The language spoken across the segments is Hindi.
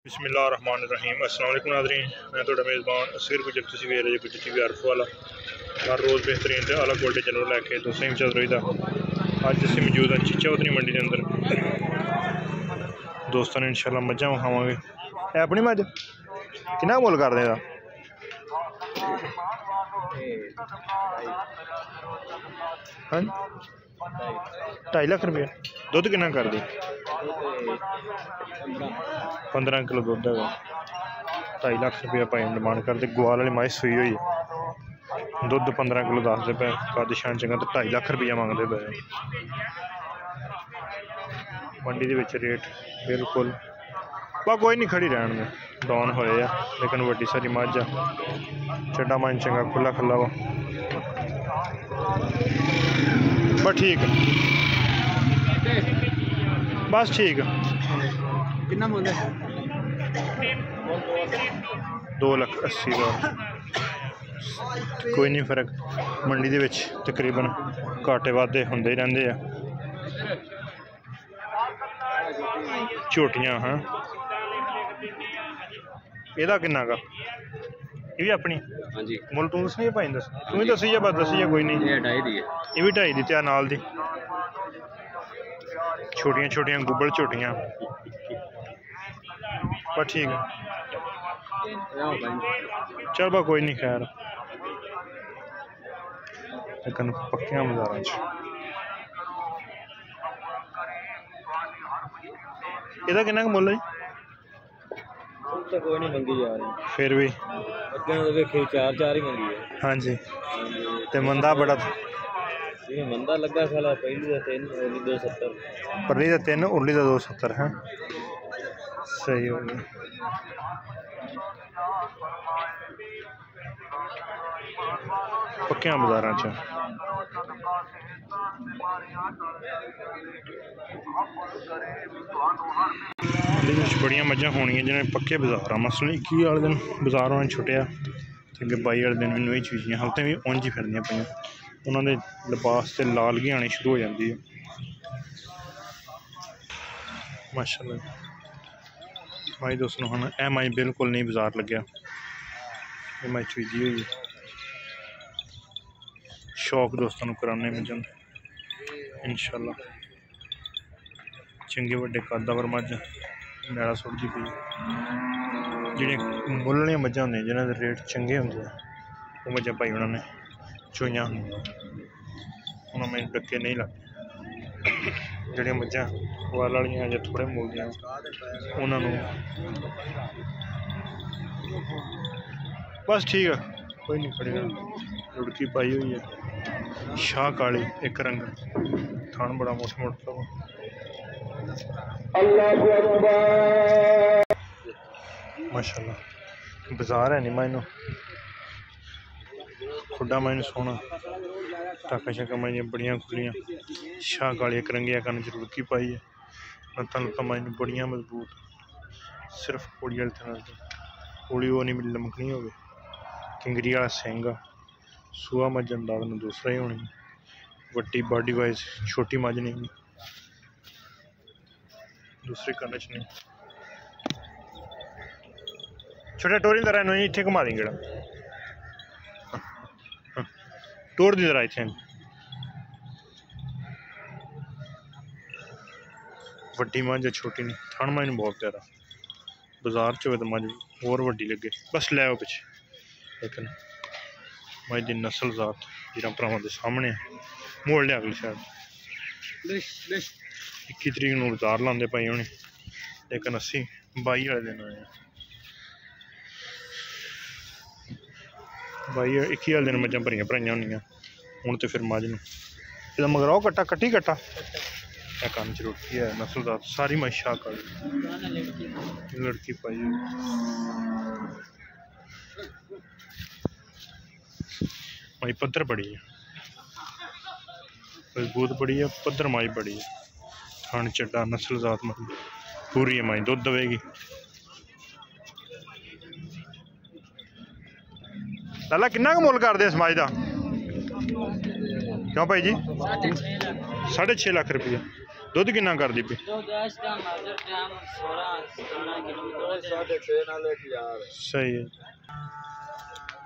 बिस्मिल्लाहिर्रहमानिर्रहीम। अस्सलाम वालेकुम नाज़रीन, मैं थोड़ा मेज़बान असीर गुजर तस्वीर है गुज्जर टीवी आरिफवाला। हर रोज़ बेहतरीन ते आला क्वालिटी जानवर लैके तुसें भी चल रही था। अज असीं मौजूद हैं चीचा वतनी मंडी के अंदर। दोस्तों ने इंशाल्लाह मझां विखावांगे। है अपनी मझ किन्ना मुल कर देगा? हाँ 2.5 लाख रुपया। दुध किन्ना कर दी? 15 किलो दुध है। 2.5 लाख रुपया भाई डिमांड करते। ग्वाल वाली माई सूई हुई है, दुध 15 किलो दसते पे, कद शान चंगा तो 2.5 लाख रुपया मंगते पे। मंडी के रेट बिल्कुल बा कोई नहीं, खड़ी रहन में डाउन होए आ, लेकिन वड्डी सारी मझ आ, चड्डा मन चंगा खुला खुला वा, बस ठीक बस ठीक। कितना मुल है? 2,80,000। कोई नहीं फर्क, मंडी दे विच तकरीबन घाटे वाधे होंदे ही रहंदे आ। झोटियां हाँ, एदा किन्ना का? ये भी अपनी? हाँ जी। मुल तू दसनी है भाई? दस तू ही दसी है, बस दसी है कोई नहीं। ये 2.5 दी है। ये भी 2.5 दी ते नाल दी छोटियां छोटियां गुब्बड़ झोटियां, पर ठीक है चल बा कोई नहीं खैर। लेकिन पक्कियां बाजारां च ਇਹਦਾ किन्ना मुल है? तो कोई नहीं मंगी जा रही, फिर भी अगे तो वेखे 4 ही मंगी है। हाँ जी, ते मंदा बड़ा ये मंदा लगा साला। पहली का 3 उरली 270, परली का 3 उरली का 270 है। सही हो गया। पक्कियां बाजारां च बड़िया मझां होनियां जिन्हें पक्के बाजार आ। मसलन 21 वाले दिन बाजार उन्हें छुट्टिया, तो अगे 22 वाले दिन भी चीज़ियाँ हल्ते भी उंज ही फिरदियां पईयां। उन्होंने लिबास से लालगी आनी शुरू हो जाती है माशाल्लाह। माई दोस्तों हम ए माई बिल्कुल नहीं बाजार लग्या, ये माई चीजी हुई है। शौक दोस्तों कराने में जन इंशाल्लाह। चंगे वड्डे कद पर मझ नैड़ा सुटती पई। जिहड़ियां मुल्ल वालियां मझां होंदियां जिन्हां दे रेट चंगे होंदे वो मझां भाई उन्होंने चोइयां उन्होंने मैंने डक्के नहीं लगते। जिहड़ियां मझां वाल वालियां जां थोड़े मुल दियां उन्होंने बस ठीक है कोई नहीं। खड़ी लुड़की पाई हुई है, शाह काली एक रंग, थान बड़ा मोटा मोटा माशाल्लाह। बाजार है नहीं मायनो खुडा मायनो सोहना, टाका शाका माइया बड़िया खुलियां। शाह काली एक रंगिया कन जरूर की पाई है, लत्तां लुत्तां माइनो बड़िया मजबूत। सिर्फ कोड़ी वाले थन कोड़ी वो नहीं मिली लमकनी हो गई। किंगरी वाला सेंगा सूआ मझ अंदाज में दूसरा ही होनी। वड्डी बॉडी वाइज छोटी मझ नहीं, दूसरी कन्न च नहीं। छोटे टोरी तरह इन्हें इतने घुमा देंगे टोर दी तरह इतने। वड्डी मझ छोटी नहीं, थन मैनू बहुत प्यारा। बाजार च हो तो मझ होर वड्डी लगे, बस लै आओ पिछे। लेकिन मझ की नस्ल जात जिन्हें भरावां के सामने मोड़ लिया अगली साइड। 21 तरीक को बाजार लाते पाई होने, लेकिन असी 22 वाले दिन आए। 21 वाले दिन मझां भरियां भराइयां होनियां। हूँ तो फिर मझ नूं मगराओ कट्टा कट्टी कट्टा कन्न च रुकी है नस्लदार सारी मझ शाह काली लड़की पाई। माई पद्धर बड़ी है, मजबूत बड़ी है, पद्धर माई बड़ी है। खान चड्डा नस्ल जात मतलब पूरी है माई, दुध देगी। लाला किन्ना का मुल करते इस माई का? क्यों भाई जी? 6.5 लाख रुपया। दुध किन्ना कर दी पे? सही है।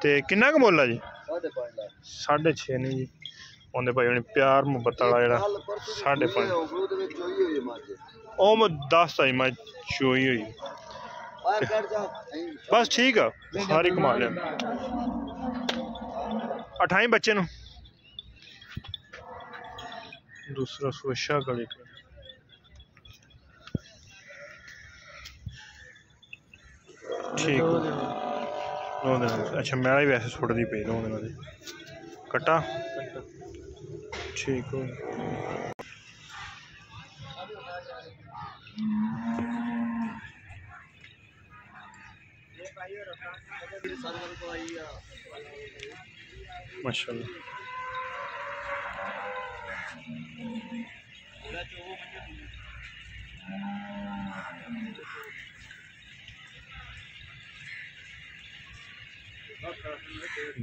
ते किन्ना क मुल्ल है जी? 6.5 नहीं जी आंदे भाई उन्हें प्यार मुहब्बत वाला जेह्ड़ा 5.5 ओह् मैं दस आई मैं चोई हुई बस ठीक है सारी कमा लिया 28 बच्चे नु दूसरा सुरक्षा गली ठीक अच्छा मेरा ही वैसे सुट दी पे 2 दिन दी कट्टा ठीक हो माशाल्लाह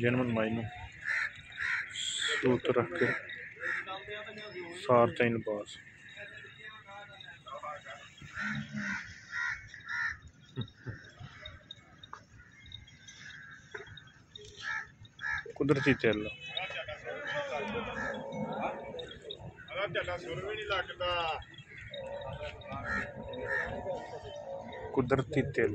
जनमन मायनू सूत रख के सार तीन पास कुदरती तेल कुदरती तेल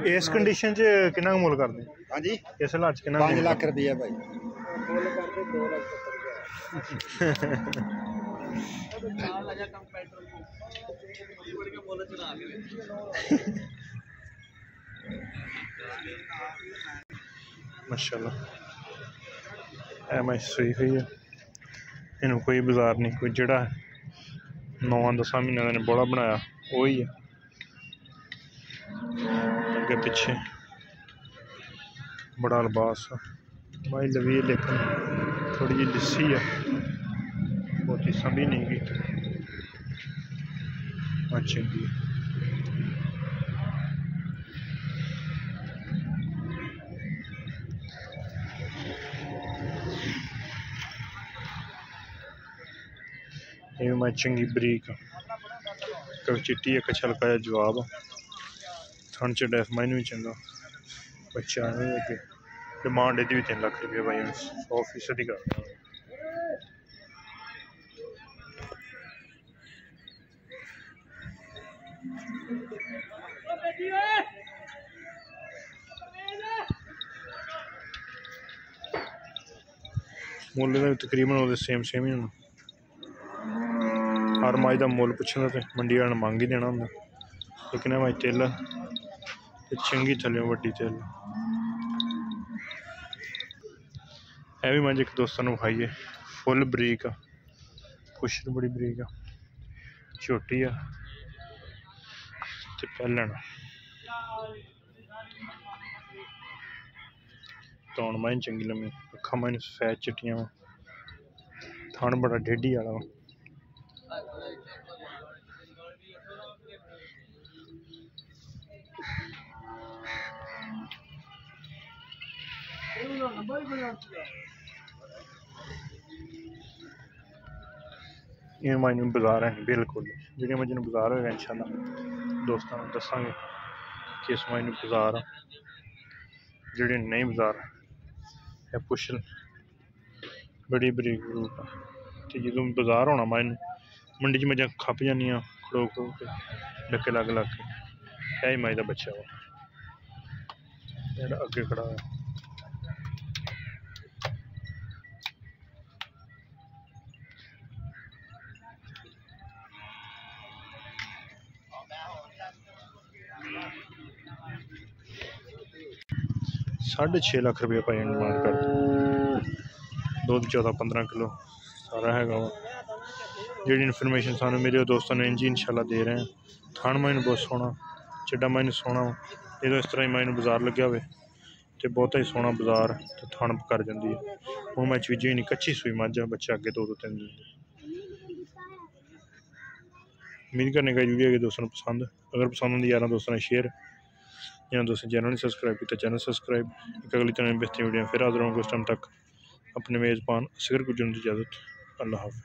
इस कंडीशन च कितना मुल कर दें? हाँ जी इस हालात कितना 5 लाख रुपया भाई माशाल्लाह मैं सही हुई है इन्हों कोई बाजार नहीं कोई जड़ा 9-10 महीने का बड़ा बनाया वही है अगे पिछे बड़ा लिबास भाई लवी लेकिन थोड़ी जी लिस्सी है बहुत ही समझ नहीं गई अच्छी ये मैं चंगी बरीक कभी चिट्टी एक छलका जा जवाब थन च डैफ मैनू भी चंगा बच्चा अगे डिमांड यदि भी 3 लाख रुपया भाई 100% ही कर मुल्ल का तकरीबन वो सेम ही होना हर माई का मुल पुछना तो मंडी वाले मंग ही देना होंगे लेकिन भाई तिल चंगी थले वड्डी तिल है भी मैं एक दोस्तों खाइए फुल बरीक आ पुछर बड़ी बरीक आ छोटी आ ते पैलन तौन माइन चंगी लम्मी अखा माइन सफेद चिट्टियां वा थान बड़ा डेढ़ी आला वा ये मायने बाजार है बिल्कुल जो मजे बाजार होगा इंशाल्लाह दोस्तों दसांगे कि इस मायने बाजार जेडे नहीं बाजार है पुछल बड़ी बरीक रूप तो जो बाजार होना मायने मंडी च मजा खप जानियां खड़ो खड़ो के डके लग लग के यही माई का बच्चा वा अगे खड़ा है 6.5 लाख रुपये भाई डिमांड कर दूध 14-15 किलो सारा है जी इन्फॉर्मेशन सानू मेरे दोस्तों ने इंजी इंशाल्लाह दे रहे हैं थान माइन बहुत सोहना चिड्डा माइन सोहना जो इस तरह ही माइन बाजार लग्या हुए तो बहुत ही सोहना बाजार तो थान कर जाती है हूँ मैं चीज़ी नहीं कच्ची सूई मझ बच्चे अगे 2-3 दिन उम्मीद करने का वीडियो कि दोस्तों पसंद, अगर पसंद आती यार दोस्तों ने शेयर, या दोस्तों चैनल ने सब्सक्राइब किया चैनल सब्सक्राइब। एक अगली तरह बेहतरीन वीडियो फिर हाजिर होंगे, उस टाइम तक अपने मेज़बान असगर गुज्जर की इजाज़त। अल्लाह हाफ़िज़।